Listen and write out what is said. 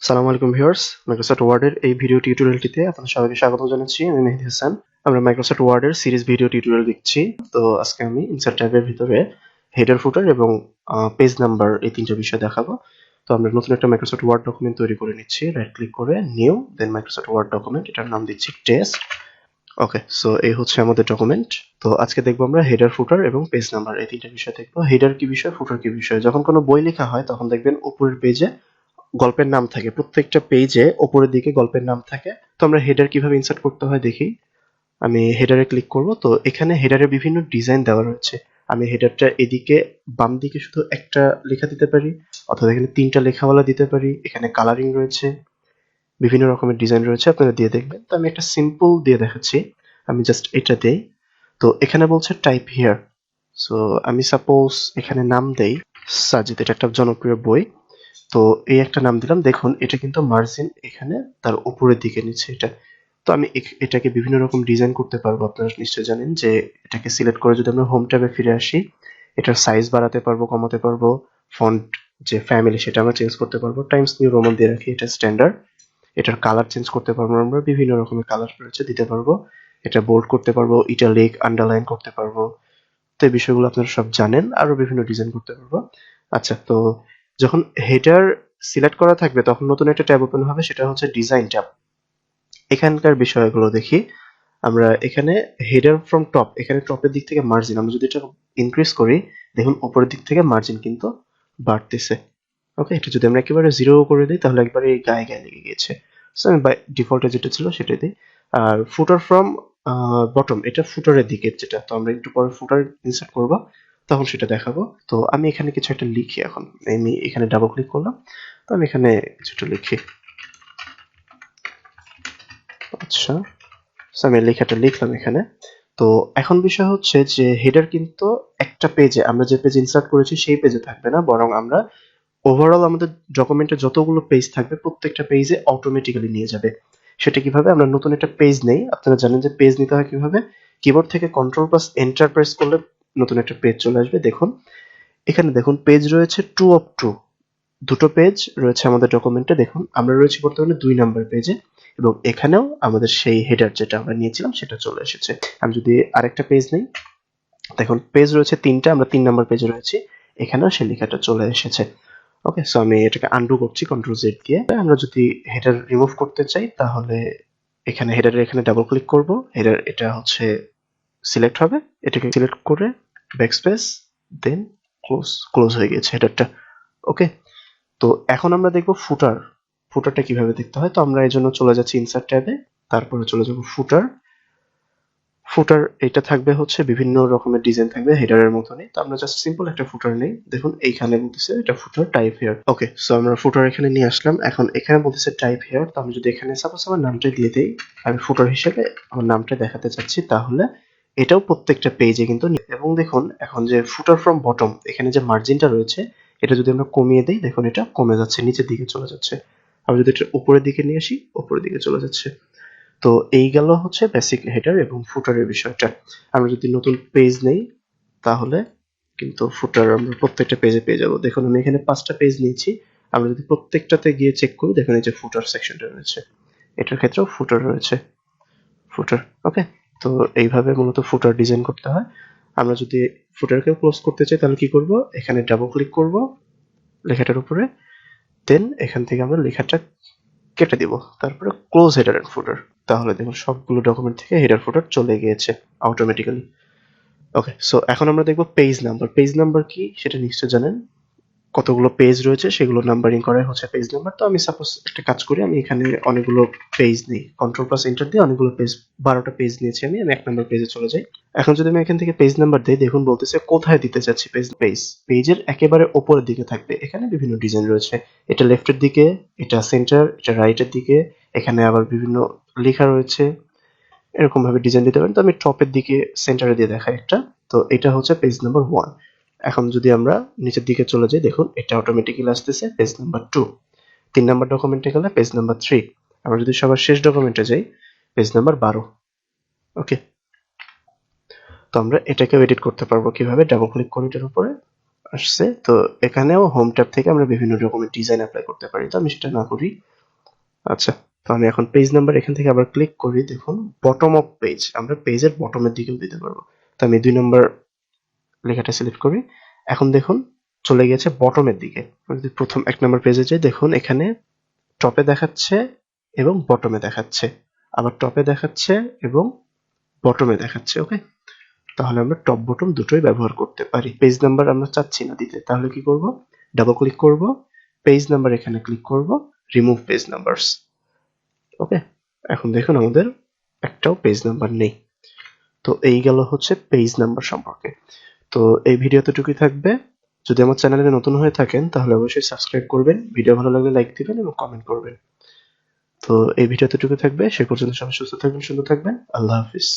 আসসালামু আলাইকুম viewers, Microsoft ওয়ার্ডের এই ভিডিও টিউটোরিয়ালটিতে আপনাদের সবাইকে স্বাগত জানাচ্ছি। আমি মেহেদি হাসান। আমরা মাইক্রোসফট ওয়ার্ডের সিরিজ ভিডিও টিউটোরিয়াল দেখছি। তো আজকে আমি ইনসার্ট ট্যাবের ভিতরে হেডার, ফুটার এবং পেজ নাম্বার এই তিনটা বিষয় দেখাবো। তো আমরা নতুন একটা মাইক্রোসফট ওয়ার্ড ডকুমেন্ট তৈরি করে নিচ্ছি। রাইট ক্লিক করে নিউ, দেন মাইক্রোসফট ওয়ার্ড ডকুমেন্ট, এটার নাম দিচ্ছি টেস্ট। ওকে, সো এই হচ্ছে আমাদের ডকুমেন্ট। তো আজকে দেখবো আমরা হেডার, ফুটার এবং পেজ নাম্বার এই তিনটা বিষয় দেখবো। হেডার কি বিষয়, ফুটার কি বিষয়। যখন কোনো বই লেখা হয় তখন দেখবেন উপরের পেজে গল্পের নাম থাকে, প্রত্যেকটা পেজে ওপরের দিকে গল্পের নাম থাকে। তো আমরা হেডার কিভাবে ইনসার্ট করতে হয় দেখি। আমি হেডারে ক্লিক করব। তো এখানে হেডারে বিভিন্ন ডিজাইন দেওয়া রয়েছে। আমি হেডারটা এদিকে বাম দিকে শুধু একটা লেখা দিতে পারি, অথবা এখানে তিনটা লেখাওয়ালা দিতে পারি। এখানে কালারিং রয়েছে, বিভিন্ন রকমের ডিজাইন রয়েছে, আপনারা দিয়ে দেখবেন। তো আমি একটা সিম্পল দিয়ে দেখাচ্ছি। আমি জাস্ট এটা দেই। তো এখানে বলছে টাইপ হিয়ার। সো আমি সাপোজ এখানে নাম দেই সাজিদ, এটা একটা জনপ্রিয় বই। তো এই একটা নাম দিলাম। দেখুন এটা কিন্তু মার্জিন এখানে তার উপরের দিকে নিচ্ছে এটা। তো আমি এটাকে বিভিন্ন রকম ডিজাইন করতে পারবো। আপনারা নিশ্চয়ই জানেন যে এটাকে সিলেক্ট করে যদি আমরা হোম ট্যাবে ফিরে আসি, এটার সাইজ বাড়াতে পারবো, কমাতে পারবো। ফন্ট যে ফ্যামিলি সেটা আমরা চেঞ্জ করতে পারবো। টাইমস নিউ রোমান দিয়ে রাখি, এটা স্ট্যান্ডার্ড। এটার কালার চেঞ্জ করতে পারবো, আমরা বিভিন্ন রকমের কালার রয়েছে দিতে পারবো। এটা বোল্ড করতে পারবো, ইটালিক, আন্ডারলাইন করতে পারবো। তো এই বিষয়গুলো আপনারা সব জানেন। আরো বিভিন্ন ডিজাইন করতে পারবো। আচ্ছা, তো যখন হেডার সিলেক্ট করা থাকবে তখন নতুন একটা ট্যাব ওপেন হবে, সেটা হচ্ছে ডিজাইন ট্যাব। এখানকার বিষয়গুলো দেখি। আমরা এখানে হেডার ফ্রম টপ, এখানে টপের দিক থেকে মার্জিন আমরা যদি এটা ইনক্রিজ করি, দেখুন উপরের দিক থেকে মার্জিন কিন্তু বাড়তেছে। ওকে, এটা যদি আমরা একেবারে জিরো করে দিই তাহলে একবারে গায়ে গায়ে লেগে গিয়েছে। সো আমি বাই ডিফল্টে যেটা ছিল সেটাই দিই। আর ফুটার ফ্রম বটম, এটা ফুটারের দিকে যেটা। তো আমরা একটু পরে ফুটার ইনসার্ট করব, তখন সেটা দেখাবো। তো আমি এখানে কিছু একটা লিখি। এখন আমি এখানে ডাবল ক্লিক করলাম। তো আমি এখানে কিছু একটা লিখি। আচ্ছা, সো আমি লেখাটা লিখলাম এখানে। তো এখন বিষয় হচ্ছে যে হেডার কিন্তু একটা পেজে, আমরা যে পেজ ইনসার্ট করেছি সেই পেজে থাকবে না, বরং আমরা ওভারঅল আমাদের ডকুমেন্টে যতগুলো পেজ থাকবে প্রত্যেকটা পেজে অটোমেটিক্যালি নিয়ে যাবে। সেটা কিভাবে, আমরা নতুন একটা পেজ নেই। আপনারা জানেন যে পেজ নিতে হয় কিভাবে। কিবোর্ড থেকে কন্ট্রোল প্লাস এন্টার প্রেস করলে নতুন একটা পেজ চলে আসবে। দেখুন এখানে দেখুন পেজ রয়েছে 2 অফ 2, দুটো পেজ রয়েছে আমাদের ডকুমেন্টে। দেখুন আমরা রয়েছি বর্তমানে 2 নাম্বার পেজে, এবং এখানেও আমাদের সেই হেডার যেটা আমরা নিয়েছিলাম সেটা চলে এসেছে। আমি যদি আরেকটা পেজ নেই, দেখুন পেজ রয়েছে 3টা, আমরা 3 নাম্বার পেজে রয়েছি। এখানেও সেই লেখাটা চলে এসেছে। ওকে, সো আমি এটাকে আনডু করছি কন্ট্রোল জেড দিয়ে। আমরা যদি হেডার রিমুভ করতে চাই তাহলে এখানে হেডারের এখানে ডাবল ক্লিক করব। হেডার এটা হচ্ছে সিলেক্ট হবে, এটাকে সিলেক্ট করে ব্যাকস্পেস, দেন ক্লোজ। ক্লোজ হয়ে গেছে হেডারটা। ওকে, তো এখন আমরা দেখব ফুটার। ফুটারটা কিভাবে দেখতে হয়। তো আমরা এই জন্য চলে যাচ্ছি ইনসার্ট ট্যাবে, তারপরে চলে যাব ফুটার। ফুটার এটা থাকবে হচ্ছে বিভিন্ন রকমের ডিজাইন থাকবে হেডারের মতনই। তো আমরা জাস্ট সিম্পল একটা ফুটার নেই। দেখুন এইখানে বলতেছে এটা ফুটার টাইপ হেয়ার। ওকে, সো আমরা ফুটার এখানে নিয়ে আসলাম। এখন এখানে বলতেছে টাইপ হেয়ার। তো আমি যদি এখানে সাপোজ আমার নামটা দিয়ে দেই, আমি ফুটার হিসেবে আমার নামটা দেখাতে চাচ্ছি, তাহলে এটাও প্রত্যেকটা পেজে কিন্তু এবং দেখুন এখন যে ফুটার ফ্রম বটম, এখানে যে মার্জিনটা রয়েছে এটা যদি আমরা কমিয়ে দেই, দেখুন এটা কমে যাচ্ছে, নিচের দিকে চলে যাচ্ছে। আমি যদি এটা উপরের দিকে নিয়ে আসি, উপরের দিকে চলে যাচ্ছে। তো এই গেল হচ্ছে বেসিক হেডার এবং ফুটারের বিষয়টা। আমরা যদি নতুন পেজ নেই তাহলে কিন্তু ফুটার আমরা প্রত্যেকটা পেজে পেয়ে যাবো। দেখুন আমি এখানে 5টা পেজ নিয়েছি। আমরা যদি প্রত্যেকটাতে গিয়ে চেক করি, দেখুন এই যে ফুটার সেকশনটা রয়েছে, এটার ক্ষেত্রেও ফুটার রয়েছে। ফুটার, ওকে। তো এইভাবে মূলত ফুটার ডিজাইন করতে হয়। আমরা যদি ফুটারকেও ক্লোজ করতে চাই তাহলে কি করব, এখানে ডাবল ক্লিক করব লেখাটার উপরে, দেন এখান থেকে আমরা লেখাটা কেটে দিব, তারপরে ক্লোজ হেডার এন্ড ফুটার। তাহলে দেখুন সবগুলো ডকুমেন্ট থেকে হেডার ফুটার চলে গিয়েছে অটোমেটিক্যালি। ওকে, সো এখন আমরা দেখব পেজ নাম্বার। পেজ নাম্বার কি সেটা নিশ্চয় জানেন। কতগুলো পেজ রয়েছে সেগুলো নাম্বারিং করাই হচ্ছে পেজ নাম্বার। তো আমি সাপোজ একটা কাজ করি, আমি এখানে অনেকগুলো পেজ নিই, কন্ট্রোল প্লাস এন্টার দিয়ে অনেকগুলো পেজ, 12টা পেজ নিয়েছি আমি। আমি 1 নাম্বার পেজে চলে যাই। এখন যদি আমি এখান থেকে পেজ নাম্বার দিই, দেখুন বলতেছে কোথায় দিতে চাচ্ছি পেজ। পেজের একেবারে উপরের দিকে থাকবে। এখানে বিভিন্ন ডিজাইন রয়েছে, এটা লেফটের দিকে, এটা সেন্টার, এটা রাইটের দিকে। এখানে আবার বিভিন্ন লেখা রয়েছে, এরকম ভাবে ডিজাইন দিতে পারেন। তো আমি টপের দিকে সেন্টারে দিয়ে দেখাই একটা। তো এটা হচ্ছে পেজ নাম্বার 1। এখন যদি আমরা নিচের দিকে চলে যাই, দেখুন এটা অটোমেটিক্যালি আসতেছে পেজ নাম্বার 2। 3 নাম্বার ডকুমেন্টে গেলে পেজ নাম্বার 3। আমরা যদি সবার শেষ ডকুমেন্টে যাই, পেজ নাম্বার 12। ওকে, তো আমরা এটাকেও এডিট করতে পারবো কিভাবে, ডাবল ক্লিক করে এটার উপরে আসছে। তো এখানেও হোম ট্যাব থেকে আমরা বিভিন্ন রকমের ডিজাইন অ্যাপ্লাই করতে পারি। তো আমি সেটা না করি, আচ্ছা, তো আমি এখন পেজ নাম্বার এখান থেকে আবার ক্লিক করি। দেখুন বটম অফ পেজ, আমরা পেজের বটমের দিকেও দিতে পারবো। তো আমি 2 নম্বর লেখাটা সিলেক্ট করি। এখন দেখুন চলে গেছে বটমের দিকে। আমি যদি প্রথম 1 নম্বর পেজে যাই, দেখুন এখানে টপে দেখাচ্ছে এবং বটমে দেখাচ্ছে, আবার টপে দেখাচ্ছে এবং বটমে দেখাচ্ছে। ওকে, তাহলে আমরা টপ বটম দুটোই ব্যবহার করতে পারি। পেজ নাম্বার আমরা চাচ্ছি না দিতে, তাহলে কি করব, ডাবল ক্লিক করব, পেজ নাম্বার এখানে ক্লিক করব, রিমুভ পেজ নাম্বারস। ওকে, এখন দেখুন আমাদের একটাও পেজ নাম্বার নেই। তো এই গেল হচ্ছে পেজ নাম্বার সম্পর্কে। তো এই ভিডিও এতটুকুই থাকবে। যদি আমার চ্যানেলে নতুন হয়ে থাকেন তাহলে অবশ্যই সাবস্ক্রাইব করবেন, ভিডিও ভালো লাগলে লাইক দিবেন এবং কমেন্ট করবেন। তো এই ভিডিও এতটুকু থাকবে, সে পর্যন্ত সবাই সুস্থ থাকবেন, সুন্দর থাকবেন। আল্লাহ হাফিজ।